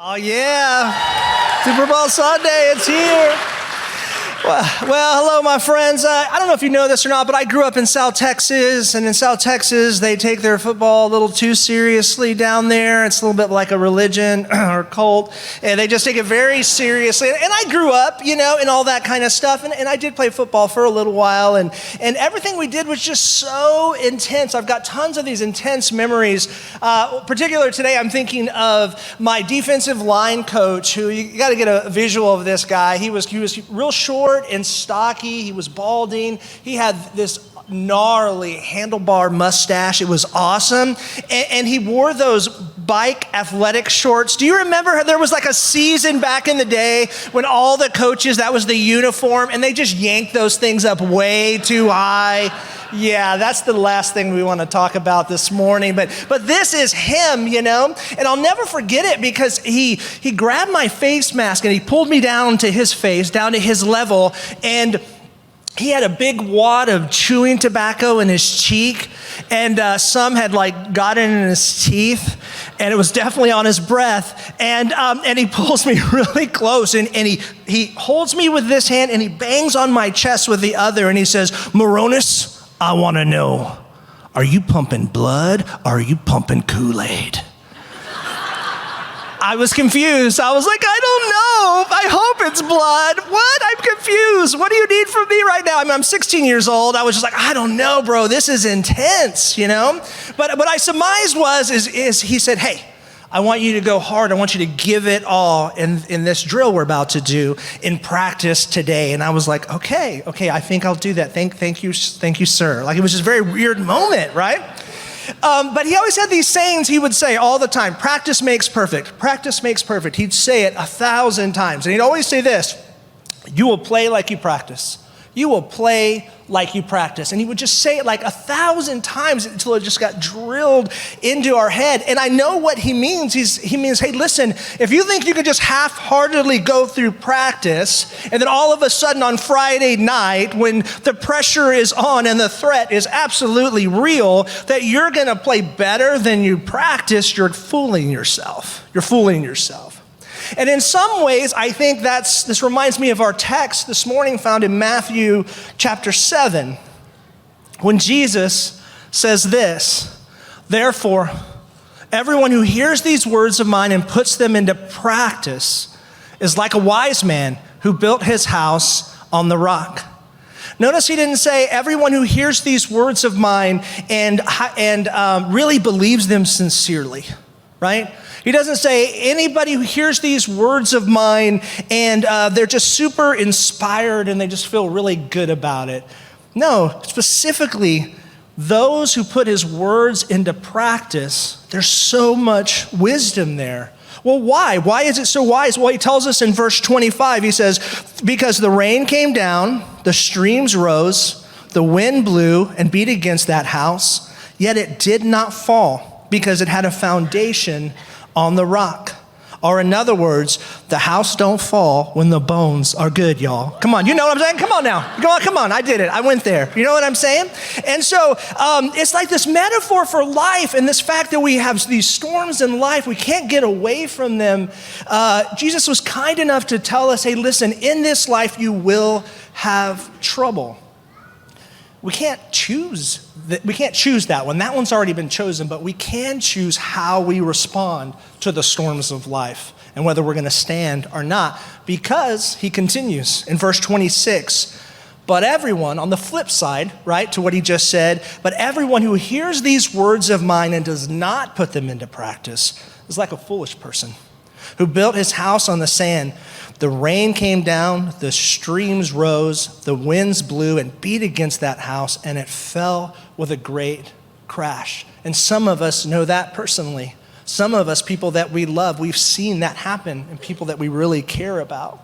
Oh yeah, Super Bowl Sunday, it's here. Well, hello, my friends. I don't know if you know this or not, but I grew up in South Texas, and in South Texas, they take their football a little too seriously down there. It's a little bit like a religion or cult, and they just take it very seriously. And I grew up, in all that kind of stuff, and I did play football for a little while, and everything we did was just so intense. I've got tons of these intense memories. Particularly today, I'm thinking of my defensive line coach, who you got to get a visual of this guy. He was real short and stocky. He was balding. He had this gnarly handlebar mustache. It was awesome. And he wore those bike athletic shorts. Do you remember there was like a season back in the day when all the coaches, that was the uniform, and they just yanked those things up way too high? Yeah, that's the last thing we want to talk about this morning. But this is him, and I'll never forget it because he grabbed my face mask and he pulled me down to his face, down to his level, and he had a big wad of chewing tobacco in his cheek, and some had gotten in his teeth, and it was definitely on his breath. And he pulls me really close, and he holds me with this hand, and he bangs on my chest with the other, and he says, "Moronis, I want to know, are you pumping blood or are you pumping Kool-Aid?" I was confused. I was like, I don't know. I hope it's blood. What? I'm confused. What do you need from me right now? I'm 16 years old. I was just like, I don't know, bro. This is intense, But what I surmised is he said, hey, I want you to go hard. I want you to give it all in this drill we're about to do in practice today. And I was like, okay, I think I'll do that. Thank you, sir. It was just a very weird moment, right? But he always had these sayings he would say all the time. Practice makes perfect. Practice makes perfect. He'd say it 1,000 times. And he'd always say this: you will play like you practice. You will play like you practice. And he would just say it 1,000 times until it just got drilled into our head. And I know what he means. He means, hey, listen, if you think you can just half-heartedly go through practice, and then all of a sudden on Friday night, when the pressure is on and the threat is absolutely real, that you're going to play better than you practiced, you're fooling yourself. You're fooling yourself. And in some ways, I think this reminds me of our text this morning found in Matthew chapter 7, when Jesus says this: "Therefore, everyone who hears these words of mine and puts them into practice is like a wise man who built his house on the rock." Notice he didn't say everyone who hears these words of mine and really believes them sincerely, right? He doesn't say anybody who hears these words of mine and they're just super inspired and they just feel really good about it. No, specifically, those who put his words into practice, there's so much wisdom there. Well, why? Why is it so wise? Well, he tells us in verse 25, he says, because the rain came down, the streams rose, the wind blew and beat against that house, yet it did not fall because it had a foundation on the rock. Or in other words, the house don't fall when the bones are good, y'all. Come on, you know what I'm saying? Come on now. Come on, I did it. I went there. You know what I'm saying? And so it's like this metaphor for life, and this fact that we have these storms in life, we can't get away from them. Jesus was kind enough to tell us, hey, listen, in this life you will have trouble. We can't choose that one. That one's already been chosen, but we can choose how we respond to the storms of life and whether we're going to stand or not, because he continues in verse 26, but everyone, on the flip side, right, to what he just said, but everyone who hears these words of mine and does not put them into practice is like a foolish person who built his house on the sand. The rain came down, the streams rose, the winds blew and beat against that house, and it fell with a great crash. And some of us know that personally. Some of us, people that we love, we've seen that happen in people that we really care about.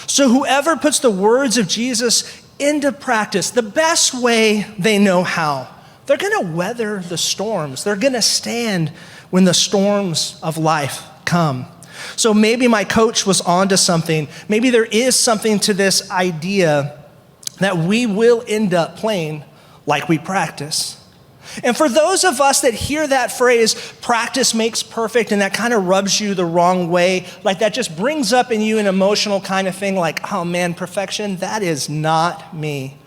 So whoever puts the words of Jesus into practice, the best way they know how, they're going to weather the storms. They're going to stand when the storms of life come. So maybe my coach was onto something. Maybe there is something to this idea that we will end up playing like we practice. And for those of us that hear that phrase, practice makes perfect, and that kind of rubs you the wrong way, like that just brings up in you an emotional kind of thing like, oh man, perfection, that is not me.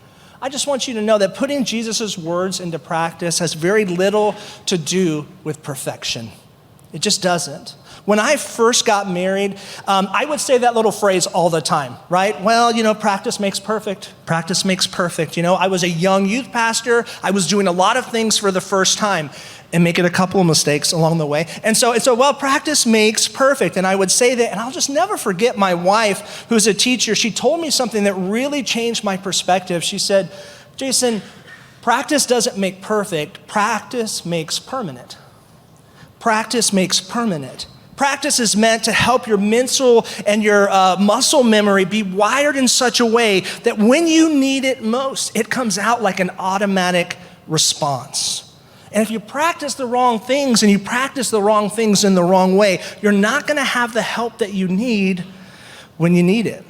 I just want you to know that putting Jesus' words into practice has very little to do with perfection. It just doesn't. When I first got married, I would say that little phrase all the time, right? Well, practice makes perfect. Practice makes perfect. I was a young youth pastor. I was doing a lot of things for the first time and making a couple of mistakes along the way. And so, well, practice makes perfect. And I would say that, and I'll just never forget my wife, who's a teacher. She told me something that really changed my perspective. She said, Jason, practice doesn't make perfect. Practice makes permanent. Practice makes permanent. Practice is meant to help your mental and your muscle memory be wired in such a way that when you need it most, it comes out like an automatic response. And if you practice the wrong things and you practice the wrong things in the wrong way, you're not going to have the help that you need when you need it.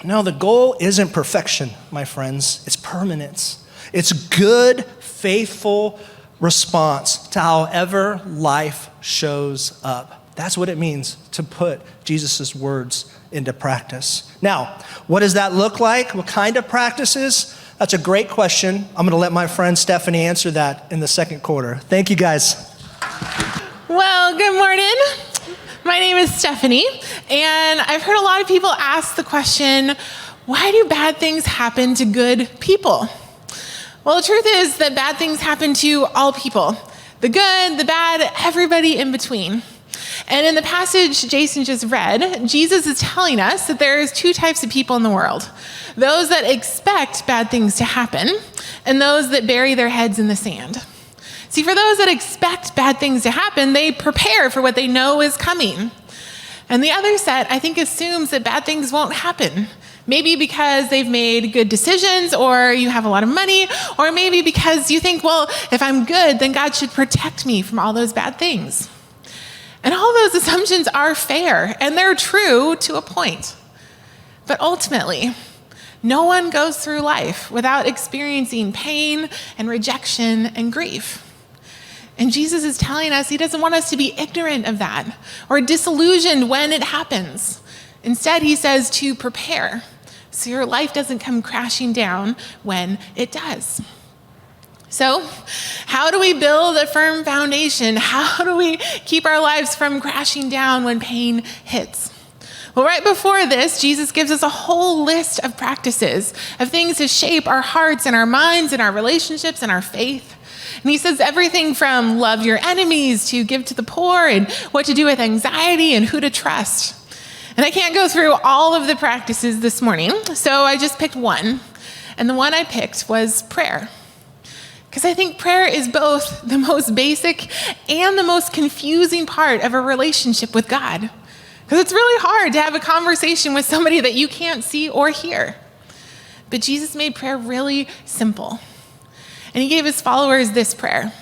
No, the goal isn't perfection, my friends. It's permanence. It's good, faithful response to however life shows up. That's what it means to put Jesus' words into practice. Now, what does that look like? What kind of practices? That's a great question. I'm going to let my friend Stephanie answer that in the second quarter. Thank you, guys. Well, good morning. My name is Stephanie, and I've heard a lot of people ask the question, why do bad things happen to good people? Well, the truth is that bad things happen to all people. The good, the bad, everybody in between. And in the passage Jason just read, Jesus is telling us that there's two types of people in the world. Those that expect bad things to happen, and those that bury their heads in the sand. See, for those that expect bad things to happen, they prepare for what they know is coming. And the other set, I think, assumes that bad things won't happen. Maybe because they've made good decisions, or you have a lot of money, or maybe because you think, well, if I'm good, then God should protect me from all those bad things. And all those assumptions are fair, and they're true to a point. But ultimately, no one goes through life without experiencing pain and rejection and grief. And Jesus is telling us he doesn't want us to be ignorant of that or disillusioned when it happens. Instead, he says to prepare so your life doesn't come crashing down when it does. So, how do we build a firm foundation? How do we keep our lives from crashing down when pain hits? Well, right before this, Jesus gives us a whole list of practices, of things to shape our hearts and our minds and our relationships and our faith. And he says everything from love your enemies to give to the poor and what to do with anxiety and who to trust. And I can't go through all of the practices this morning, so I just picked one. And the one I picked was prayer. Because I think prayer is both the most basic and the most confusing part of a relationship with God. Because it's really hard to have a conversation with somebody that you can't see or hear. But Jesus made prayer really simple. And he gave his followers this prayer.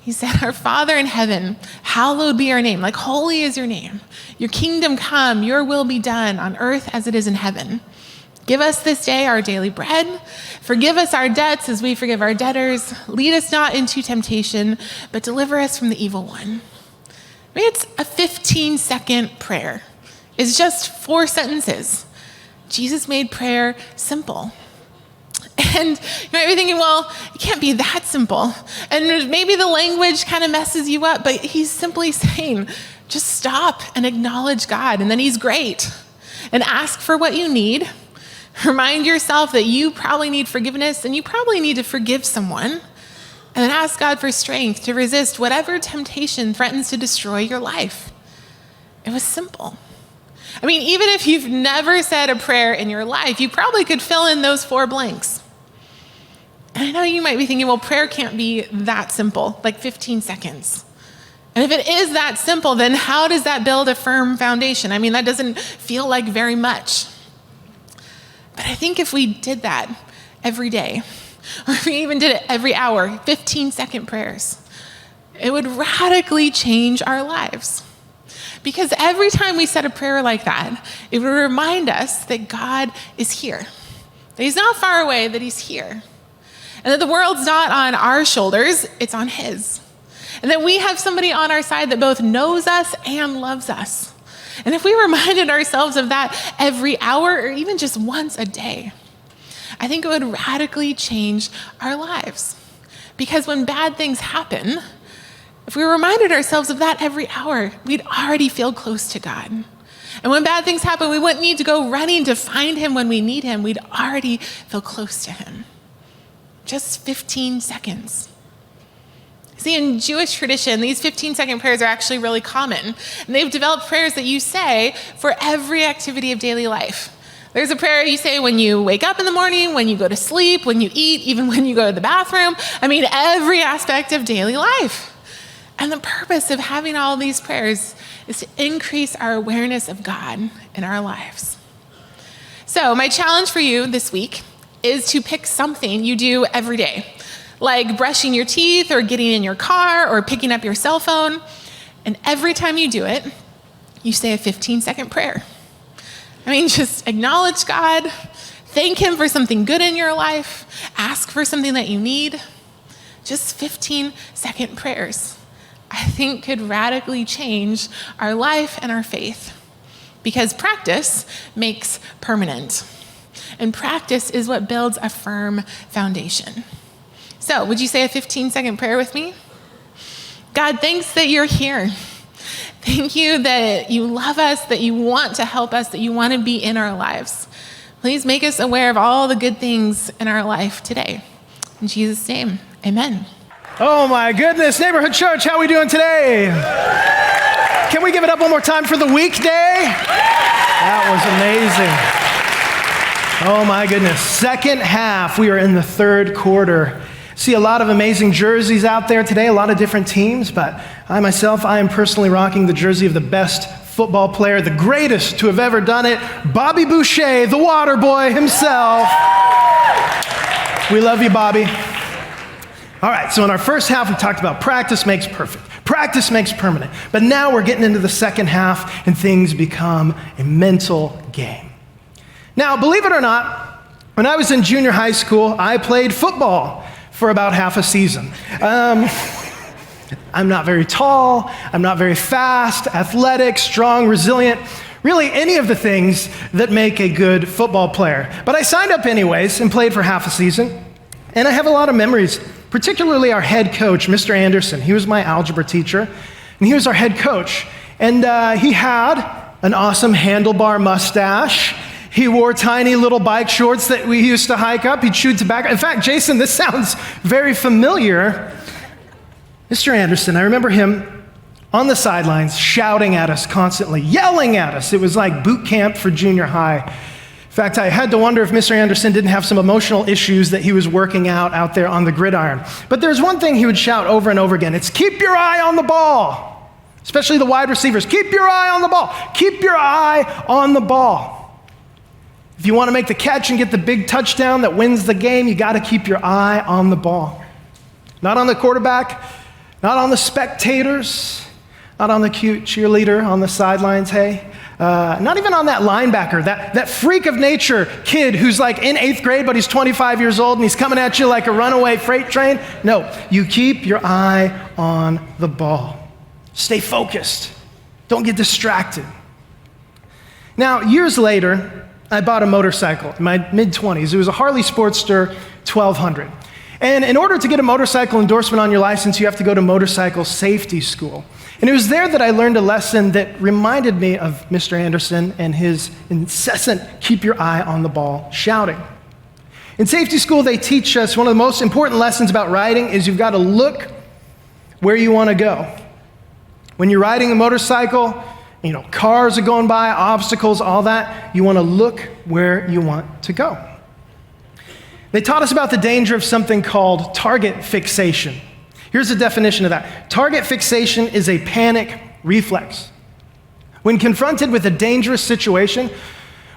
He said, our Father in heaven, hallowed be your name. Like holy is your name. Your kingdom come, your will be done on earth as it is in heaven. Give us this day our daily bread. Forgive us our debts as we forgive our debtors. Lead us not into temptation, but deliver us from the evil one. I mean, it's a 15-second prayer. It's just 4 sentences. Jesus made prayer simple. And you might be thinking, well, it can't be that simple. And maybe the language kind of messes you up, but he's simply saying, just stop and acknowledge God, and then he's great. And ask for what you need. Remind yourself that you probably need forgiveness and you probably need to forgive someone. And then ask God for strength to resist whatever temptation threatens to destroy your life. It was simple. I mean, even if you've never said a prayer in your life, you probably could fill in those 4 blanks. And I know you might be thinking, well, prayer can't be that simple, like 15 seconds. And if it is that simple, then how does that build a firm foundation? I mean, that doesn't feel like very much. But I think if we did that every day, or if we even did it every hour, 15-second prayers, it would radically change our lives. Because every time we said a prayer like that, it would remind us that God is here, that he's not far away, that he's here. And that the world's not on our shoulders, it's on his. And that we have somebody on our side that both knows us and loves us. And if we reminded ourselves of that every hour or even just once a day, I think it would radically change our lives. Because when bad things happen, if we reminded ourselves of that every hour, we'd already feel close to God. And when bad things happen, we wouldn't need to go running to find him when we need him. We'd already feel close to him. Just 15 seconds. See, in Jewish tradition, these 15-second prayers are actually really common. And they've developed prayers that you say for every activity of daily life. There's a prayer you say when you wake up in the morning, when you go to sleep, when you eat, even when you go to the bathroom. I mean, every aspect of daily life. And the purpose of having all these prayers is to increase our awareness of God in our lives. So my challenge for you this week is to pick something you do every day, like brushing your teeth or getting in your car or picking up your cell phone. And every time you do it, you say a 15-second prayer. I mean, just acknowledge God, thank him for something good in your life, ask for something that you need. Just 15-second prayers, I think, could radically change our life and our faith, because practice makes permanent. And practice is what builds a firm foundation. So, would you say a 15-second prayer with me? God, thanks that you're here. Thank you that you love us, that you want to help us, that you want to be in our lives. Please make us aware of all the good things in our life today. In Jesus' name, amen. Oh my goodness, Neighborhood Church, how are we doing today? Can we give it up one more time for the weekday? That was amazing. Oh my goodness. Second half, we are in the third quarter. See a lot of amazing jerseys out there today, a lot of different teams, but I am personally rocking the jersey of the best football player, the greatest to have ever done it, Bobby Boucher, the water boy himself. We love you, Bobby. All right, so in our first half, we talked about practice makes perfect. Practice makes permanent. But now we're getting into the second half, and things become a mental game. Now, believe it or not, when I was in junior high school, I played football for about half a season. I'm not very tall, I'm not very fast, athletic, strong, resilient, really any of the things that make a good football player. But I signed up anyways and played for half a season, and I have a lot of memories, particularly our head coach, Mr. Anderson. He was my algebra teacher, and he was our head coach. And he had an awesome handlebar mustache. He wore tiny little bike shorts that we used to hike up. He chewed tobacco. In fact, Jason, this sounds very familiar. Mr. Anderson, I remember him on the sidelines shouting at us constantly, yelling at us. It was like boot camp for junior high. In fact, I had to wonder if Mr. Anderson didn't have some emotional issues that he was working out there on the gridiron. But there's one thing he would shout over and over again. It's keep your eye on the ball, especially the wide receivers. Keep your eye on the ball. Keep your eye on the ball. If you want to make the catch and get the big touchdown that wins the game, you got to keep your eye on the ball. Not on the quarterback, not on the spectators, not on the cute cheerleader on the sidelines, hey. Not even on that linebacker, that freak of nature kid who's like in 8th grade, but he's 25 years old and he's coming at you like a runaway freight train. No, you keep your eye on the ball. Stay focused. Don't get distracted. Now, years later, I bought a motorcycle in my mid-20s. It was a Harley Sportster 1200. And in order to get a motorcycle endorsement on your license, you have to go to motorcycle safety school. And it was there that I learned a lesson that reminded me of Mr. Anderson and his incessant keep your eye on the ball shouting. In safety school, they teach us one of the most important lessons about riding is you've got to look where you want to go. When you're riding a motorcycle, cars are going by, obstacles, all that, you want to look where you want to go. They taught us about the danger of something called target fixation. Here's the definition of that. Target fixation is a panic reflex. When confronted with a dangerous situation,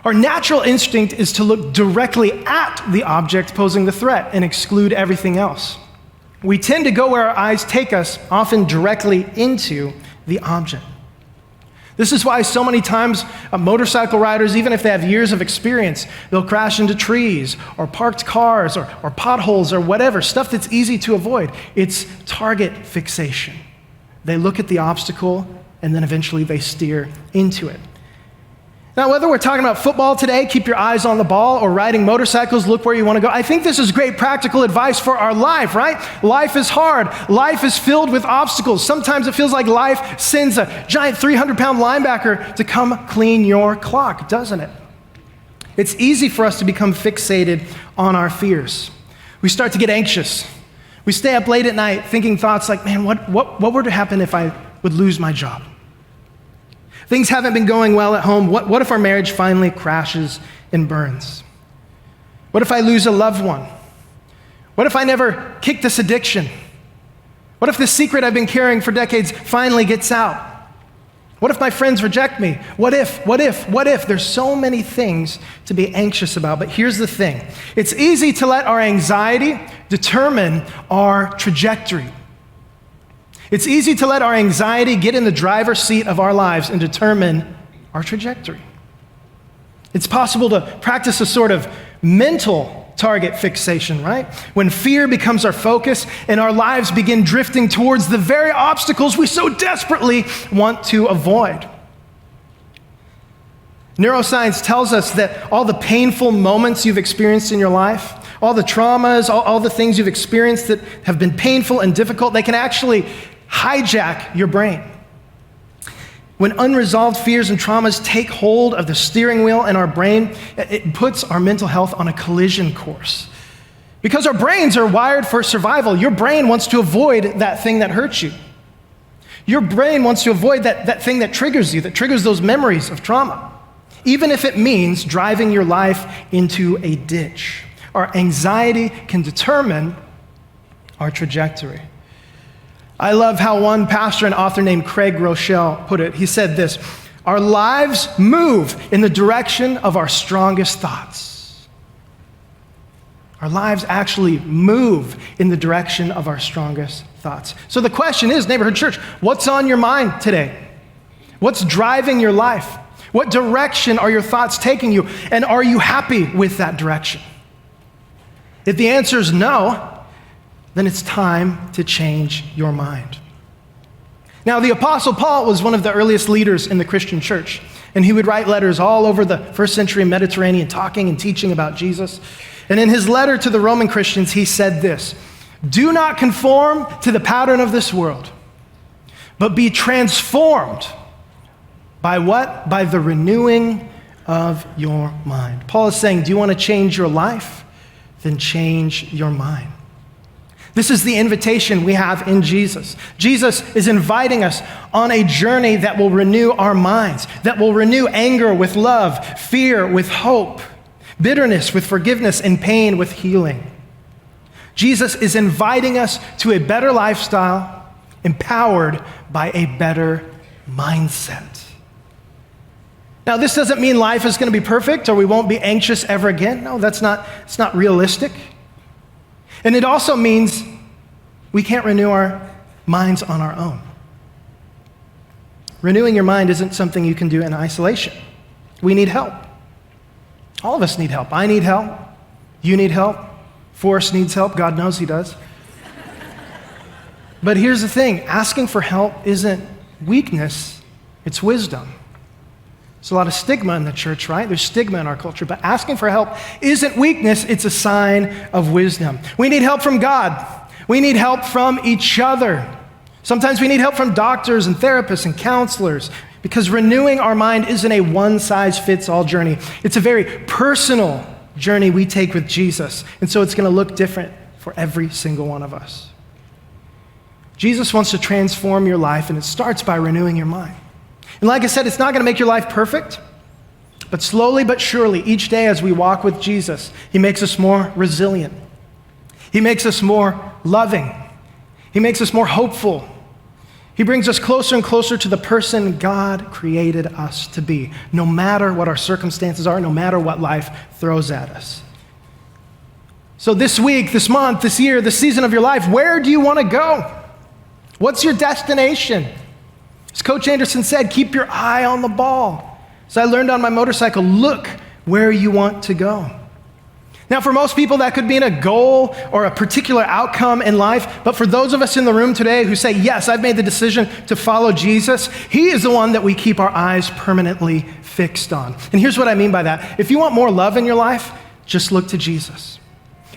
our natural instinct is to look directly at the object posing the threat and exclude everything else. We tend to go where our eyes take us, often directly into the object. This is why so many times motorcycle riders, even if they have years of experience, they'll crash into trees or parked cars or potholes or whatever, stuff that's easy to avoid. It's target fixation. They look at the obstacle and then eventually they steer into it. Now, whether we're talking about football today, keep your eyes on the ball, or riding motorcycles, look where you want to go, I think this is great practical advice for our life, right? Life is hard. Life is filled with obstacles. Sometimes it feels like life sends a giant 300-pound linebacker to come clean your clock, doesn't it? It's easy for us to become fixated on our fears. We start to get anxious. We stay up late at night thinking thoughts like, man, what were to happen if I would lose my job? Things haven't been going well at home. What if our marriage finally crashes and burns? What if I lose a loved one? What if I never kick this addiction? What if the secret I've been carrying for decades finally gets out? What if my friends reject me? What if? There's so many things to be anxious about, but here's the thing. It's easy to let our anxiety determine our trajectory. It's easy to let our anxiety get in the driver's seat of our lives and determine our trajectory. It's possible to practice a sort of mental target fixation, right? When fear becomes our focus and our lives begin drifting towards the very obstacles we so desperately want to avoid. Neuroscience tells us that all the painful moments you've experienced in your life, all the traumas, all the things you've experienced that have been painful and difficult, they can actually hijack your brain. When unresolved fears and traumas take hold of the steering wheel in our brain, it puts our mental health on a collision course. Because our brains are wired for survival. Your brain wants to avoid that thing that hurts you. Your brain wants to avoid that thing that triggers you, that triggers those memories of trauma, even if it means driving your life into a ditch. Our anxiety can determine our trajectory. I love how one pastor and author named Craig Rochelle put it. He said this: our lives move in the direction of our strongest thoughts. Our lives actually move in the direction of our strongest thoughts. So the question is, Neighborhood Church, what's on your mind today? What's driving your life? What direction are your thoughts taking you? And are you happy with that direction? If the answer is no, then it's time to change your mind. Now, the Apostle Paul was one of the earliest leaders in the Christian church, and he would write letters all over the first century Mediterranean, talking and teaching about Jesus. And in his letter to the Roman Christians, he said this: do not conform to the pattern of this world, but be transformed by what? By the renewing of your mind. Paul is saying, do you want to change your life? Then change your mind. This is the invitation we have in Jesus. Jesus is inviting us on a journey that will renew our minds, that will renew anger with love, fear with hope, bitterness with forgiveness, and pain with healing. Jesus is inviting us to a better lifestyle, empowered by a better mindset. Now, this doesn't mean life is going to be perfect or we won't be anxious ever again. No, it's not realistic. And it also means we can't renew our minds on our own. Renewing your mind isn't something you can do in isolation. We need help. All of us need help. I need help. You need help. Forrest needs help. God knows he does. But here's the thing. Asking for help isn't weakness. It's wisdom. There's a lot of stigma in the church, right? There's stigma in our culture, but asking for help isn't weakness, it's a sign of wisdom. We need help from God. We need help from each other. Sometimes we need help from doctors and therapists and counselors, because renewing our mind isn't a one-size-fits-all journey. It's a very personal journey we take with Jesus, and so it's going to look different for every single one of us. Jesus wants to transform your life, and it starts by renewing your mind. And like I said, it's not going to make your life perfect, but slowly but surely, each day as we walk with Jesus, he makes us more resilient. He makes us more loving. He makes us more hopeful. He brings us closer and closer to the person God created us to be, no matter what our circumstances are, no matter what life throws at us. So this week, this month, this year, this season of your life, where do you want to go? What's your destination? As Coach Anderson said, keep your eye on the ball. So I learned on my motorcycle, look where you want to go. Now, for most people, that could mean a goal or a particular outcome in life. But for those of us in the room today who say, yes, I've made the decision to follow Jesus, he is the one that we keep our eyes permanently fixed on. And here's what I mean by that. If you want more love in your life, just look to Jesus.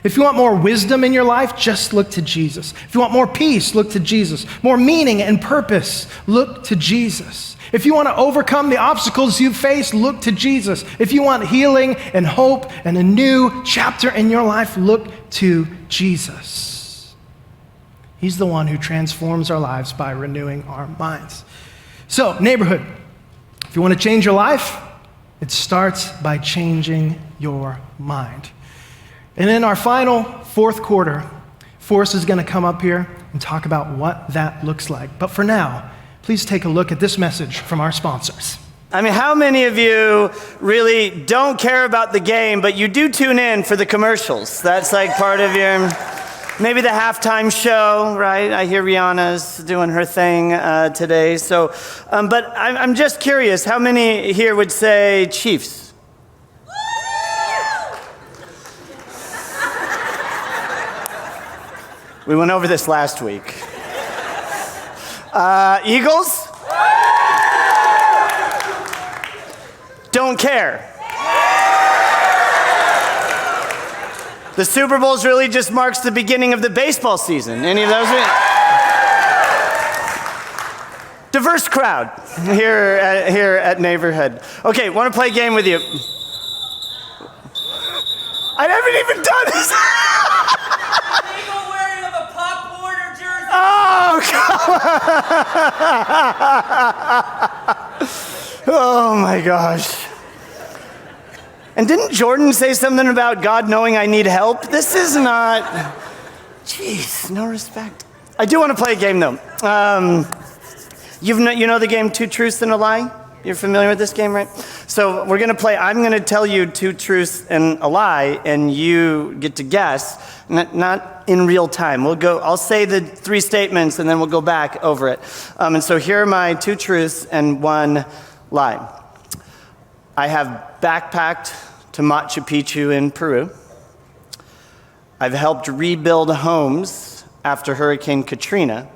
If you want more wisdom in your life, just look to Jesus. If you want more peace, look to Jesus. More meaning and purpose, look to Jesus. If you want to overcome the obstacles you face, look to Jesus. If you want healing and hope and a new chapter in your life, look to Jesus. He's the one who transforms our lives by renewing our minds. So, neighborhood, if you want to change your life, it starts by changing your mind. And in our final fourth quarter, Forrest is going to come up here and talk about what that looks like. But for now, please take a look at this message from our sponsors. I mean, how many of you really don't care about the game, but you do tune in for the commercials? That's like part of your, maybe the halftime show, right? I hear Rihanna's doing her thing today. So, but I'm just curious, how many here would say Chiefs? We went over this last week. Eagles? Don't care. The Super Bowl really just marks the beginning of the baseball season. Any of those? Diverse crowd here at Neighborhood. Okay, want to play a game with you? I haven't even done this. Oh, come on. Oh, my gosh. And didn't Jordan say something about God knowing I need help? This is not... Jeez, no respect. I do want to play a game, though. You know the game Two Truths and a Lie? You're familiar with this game, right? So we're going to play, I'm going to tell you two truths and a lie, and you get to guess, not in real time. I'll say the three statements, and then we'll go back over it. And so here are my two truths and one lie. I have backpacked to Machu Picchu in Peru. I've helped rebuild homes after Hurricane Katrina,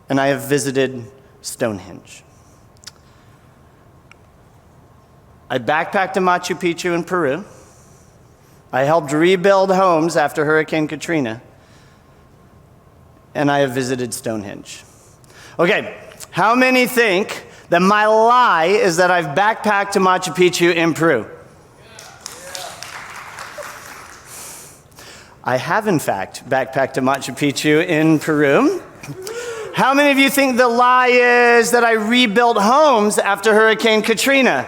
and I have visited Stonehenge. I backpacked to Machu Picchu in Peru. I helped rebuild homes after Hurricane Katrina. And I have visited Stonehenge. Okay, how many think that my lie is that I've backpacked to Machu Picchu in Peru? I have, in fact, backpacked to Machu Picchu in Peru. How many of you think the lie is that I rebuilt homes after Hurricane Katrina?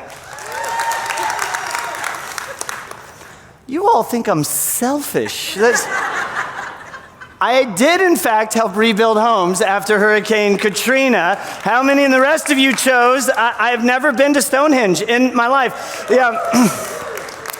You all think I'm selfish. I did, in fact, help rebuild homes after Hurricane Katrina. How many in the rest of you chose? I've never been to Stonehenge in my life. Yeah.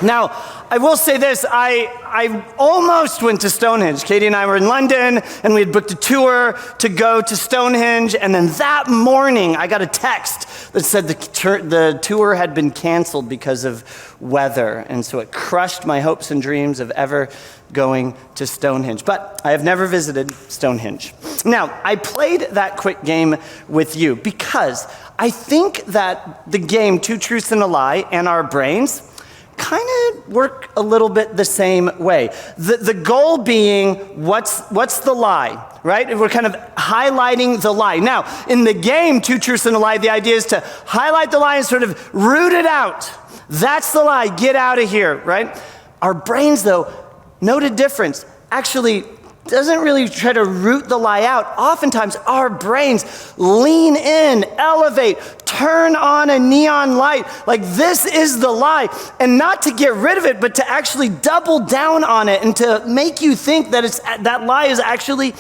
Now, I will say this, I almost went to Stonehenge. Katie and I were in London, and we had booked a tour to go to Stonehenge, and then that morning, I got a text that said the tour had been canceled because of weather, and so it crushed my hopes and dreams of ever going to Stonehenge. But I have never visited Stonehenge. Now, I played that quick game with you because I think that the game Two Truths and a Lie and our brains kind of work a little bit the same way. The goal being, what's the lie, right? We're kind of highlighting the lie. Now, in the game, Two Truths and a Lie, the idea is to highlight the lie and sort of root it out. That's the lie, get out of here, right? Our brains, though, note a difference, actually doesn't really try to root the lie out. Oftentimes, our brains lean in, elevate, turn on a neon light. Like, this is the lie. And not to get rid of it, but to actually double down on it and to make you think that that lie is actually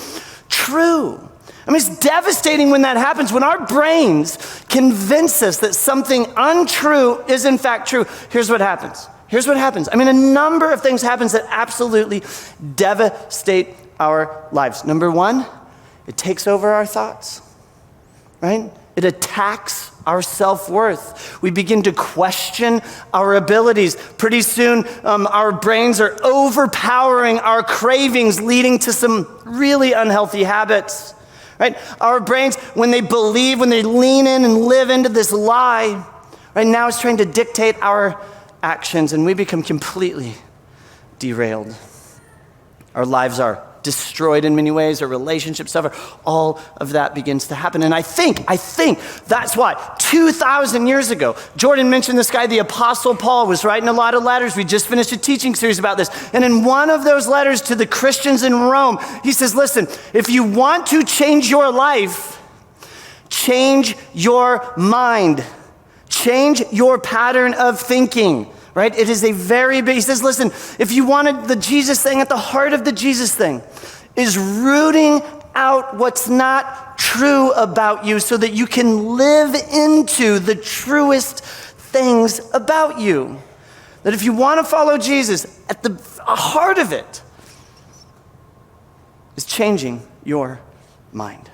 true. I mean, it's devastating when that happens, when our brains convince us that something untrue is in fact true. Here's what happens. I mean, a number of things happens that absolutely devastate our lives. Number one, it takes over our thoughts, right? It attacks our self-worth. We begin to question our abilities. Pretty soon, our brains are overpowering our cravings, leading to some really unhealthy habits, right? Our brains, when they lean in and live into this lie, right now it's trying to dictate our actions, and we become completely derailed. Our lives are destroyed in many ways, our relationships suffer. All of that begins to happen. And I think that's why 2,000 years ago, Jordan mentioned this guy, the Apostle Paul, was writing a lot of letters. We just finished a teaching series about this. And in one of those letters to the Christians in Rome, he says, listen, if you want to change your life, change your mind. Change your pattern of thinking. Right? It is a very big, he says, listen, if you wanted the Jesus thing, at the heart of the Jesus thing is rooting out what's not true about you so that you can live into the truest things about you. That if you want to follow Jesus, at the heart of it is changing your mind.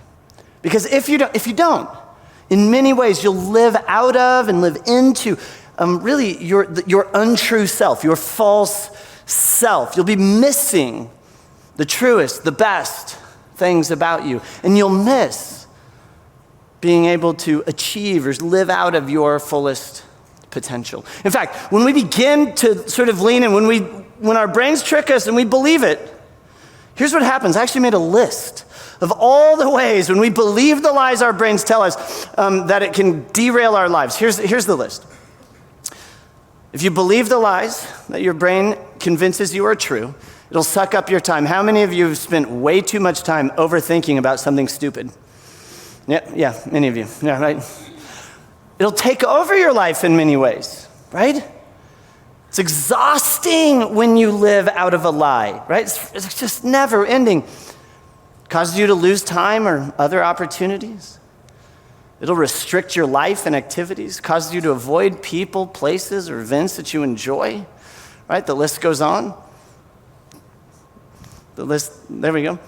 Because if you don't, in many ways, you'll live out of and live into really your untrue self, your false self. You'll be missing the truest, the best things about you. And you'll miss being able to achieve or live out of your fullest potential. In fact, when we begin to sort of lean in, when our brains trick us and we believe it, here's what happens. I actually made a list of all the ways when we believe the lies our brains tell us that it can derail our lives. Here's the list. If you believe the lies that your brain convinces you are true, it'll suck up your time. How many of you have spent way too much time overthinking about something stupid? Yeah, many of you. Yeah, right? It'll take over your life in many ways, right? It's exhausting when you live out of a lie, right? It's just never ending. Causes you to lose time or other opportunities. It'll restrict your life and activities, causes you to avoid people, places, or events that you enjoy, right? The list goes on. There we go.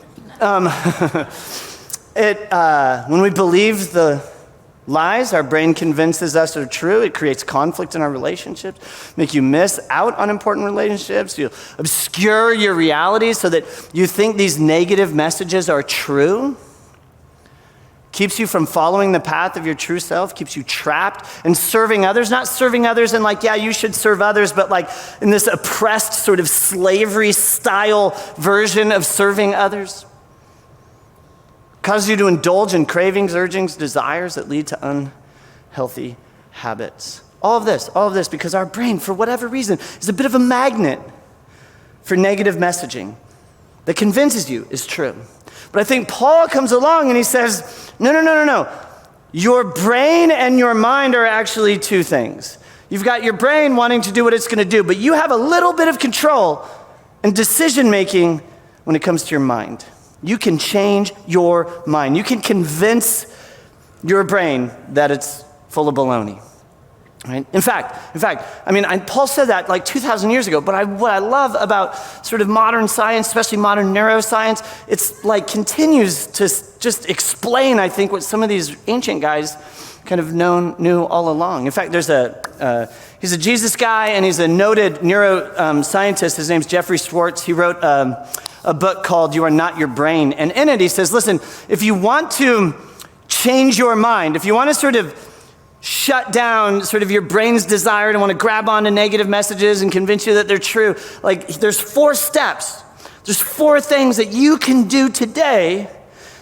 When we believe the lies our brain convinces us are true, it creates conflict in our relationships, make you miss out on important relationships, you obscure your reality so that you think these negative messages are true. Keeps you from following the path of your true self, keeps you trapped and serving others, not serving others in you should serve others, but in this oppressed sort of slavery style version of serving others. Causes you to indulge in cravings, urgings, desires that lead to unhealthy habits. All of this because our brain, for whatever reason, is a bit of a magnet for negative messaging that convinces you is true. But I think Paul comes along and he says, no. Your brain and your mind are actually two things. You've got your brain wanting to do what it's going to do, but you have a little bit of control and decision making when it comes to your mind. You can change your mind. You can convince your brain that it's full of baloney. Right? In fact, Paul said that 2,000 years ago, but what I love about sort of modern science, especially modern neuroscience, it's continues to just explain, I think, what some of these ancient guys kind of knew all along. In fact, he's a Jesus guy and he's a noted neuroscientist. His name's Jeffrey Schwartz. He wrote a book called You Are Not Your Brain. And in it, he says, listen, if you want to change your mind, if you want to sort of shut down sort of your brain's desire to want to grab onto negative messages and convince you that they're true, there's 4 steps. There's 4 things that you can do today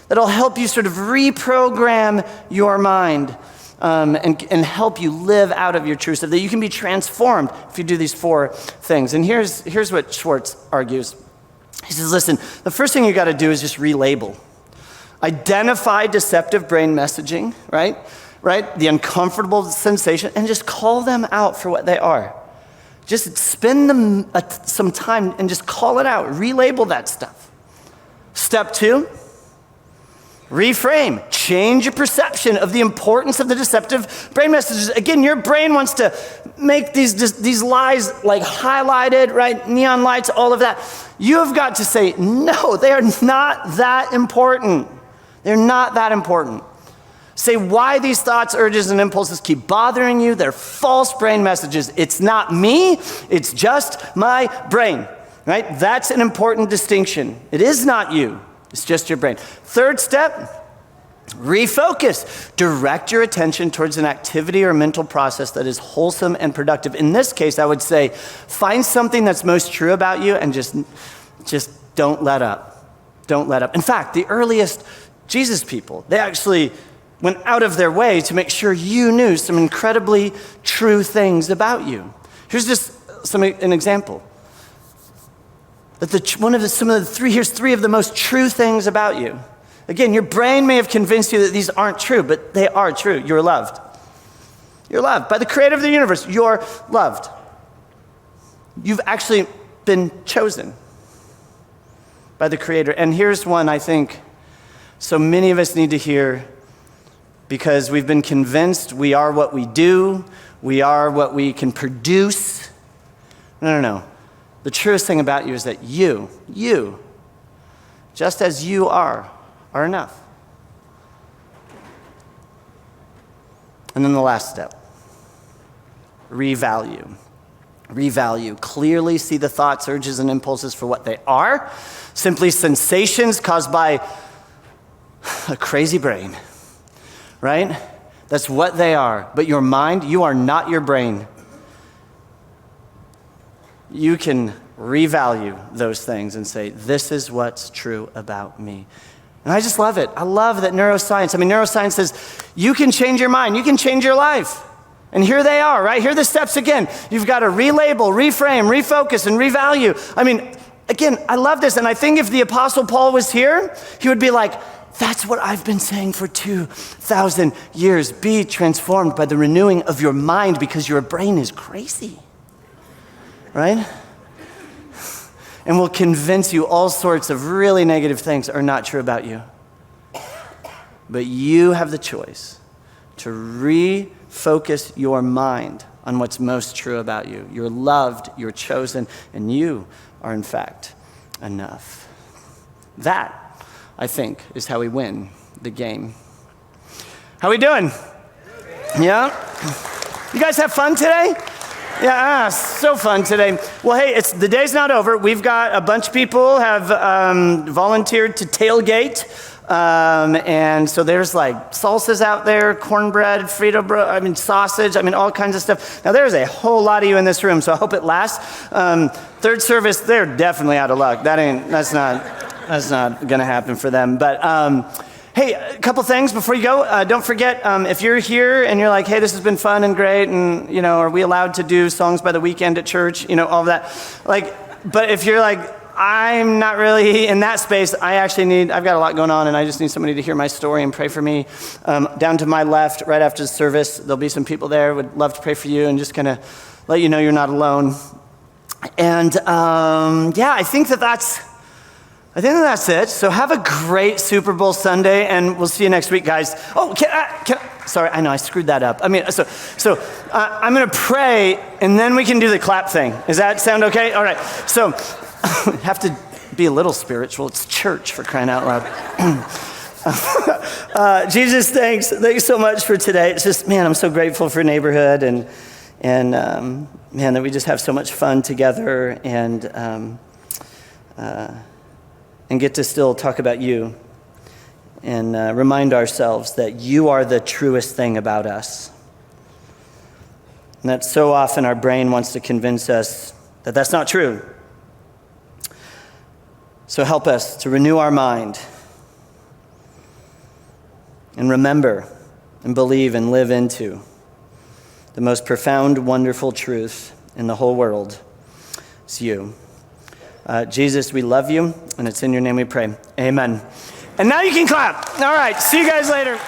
that'll help you sort of reprogram your mind and help you live out of your true self, that you can be transformed if you do these 4 things. And here's what Schwartz argues. He says, listen, the first thing you got to do is just relabel. Identify deceptive brain messaging, right? The uncomfortable sensation, and just call them out for what they are. Just spend some time and just call it out. Relabel that stuff. Step 2, reframe. Change your perception of the importance of the deceptive brain messages. Again, your brain wants to make these lies highlighted, right? Neon lights, all of that. You have got to say, no, they are not that important. They're not that important. Say why these thoughts, urges, and impulses keep bothering you. They're false brain messages. It's not me, it's just my brain, right? That's an important distinction. It is not you, it's just your brain. Third step, refocus. Direct your attention towards an activity or mental process that is wholesome and productive. In this case, I would say, find something that's most true about you and just don't let up. Don't let up. In fact, the earliest Jesus people, they actually went out of their way to make sure you knew some incredibly true things about you. Here's just an example. Here's three of the most true things about you. Again, your brain may have convinced you that these aren't true, but they are true. You're loved. You're loved by the creator of the universe. You're loved. You've actually been chosen by the creator. And here's one I think so many of us need to hear, because we've been convinced we are what we do, we are what we can produce. No. The truest thing about you is that you, just as you are enough. And then the last step, revalue. Revalue. Clearly see the thoughts, urges, and impulses for what they are, simply sensations caused by a crazy brain, right? That's what they are. But your mind, you are not your brain. You can revalue those things and say, this is what's true about me. And I just love it. I love that neuroscience says you can change your mind, you can change your life. And here they are, right? Here are the steps again. You've got to relabel, reframe, refocus, and revalue. Again, I love this. And I think if the Apostle Paul was here, he would be like, that's what I've been saying for 2,000 years. Be transformed by the renewing of your mind, because your brain is crazy, right? And will convince you all sorts of really negative things are not true about you. But you have the choice to refocus your mind on what's most true about you. You're loved, you're chosen, and you are in fact enough. That, I think, is how we win the game. How we doing? Yeah? You guys have fun today? Yeah, so fun today. Well, hey, the day's not over. We've got a bunch of people have volunteered to tailgate. And so there's like salsas out there, cornbread, Frito, sausage, all kinds of stuff. Now there's a whole lot of you in this room, so I hope it lasts. Third service, they're definitely out of luck. That's not gonna happen for them. But hey, a couple things before you go. Don't forget, if you're here and you're like, hey, this has been fun and great, and are we allowed to do songs by the weekend at church? All of that. But if you're like, I'm not really in that space, I've got a lot going on, and I just need somebody to hear my story and pray for me. Down to my left, right after the service, there'll be some people there, would love to pray for you and just kind of let you know you're not alone. And I think that's it. So have a great Super Bowl Sunday, and we'll see you next week, guys. Oh, sorry, I know I screwed that up. I'm going to pray, and then we can do the clap thing. Does that sound okay? All right. So have to be a little spiritual. It's church, for crying out loud. Jesus, thanks so much for today. It's just, man, I'm so grateful for neighborhood, and man, that we just have so much fun together, and get to still talk about you, and remind ourselves that you are the truest thing about us. And that so often our brain wants to convince us that that's not true. So help us to renew our mind and remember and believe and live into the most profound, wonderful truth in the whole world. It's you. Jesus, we love you, and it's in your name we pray. Amen. And now you can clap. All right, see you guys later.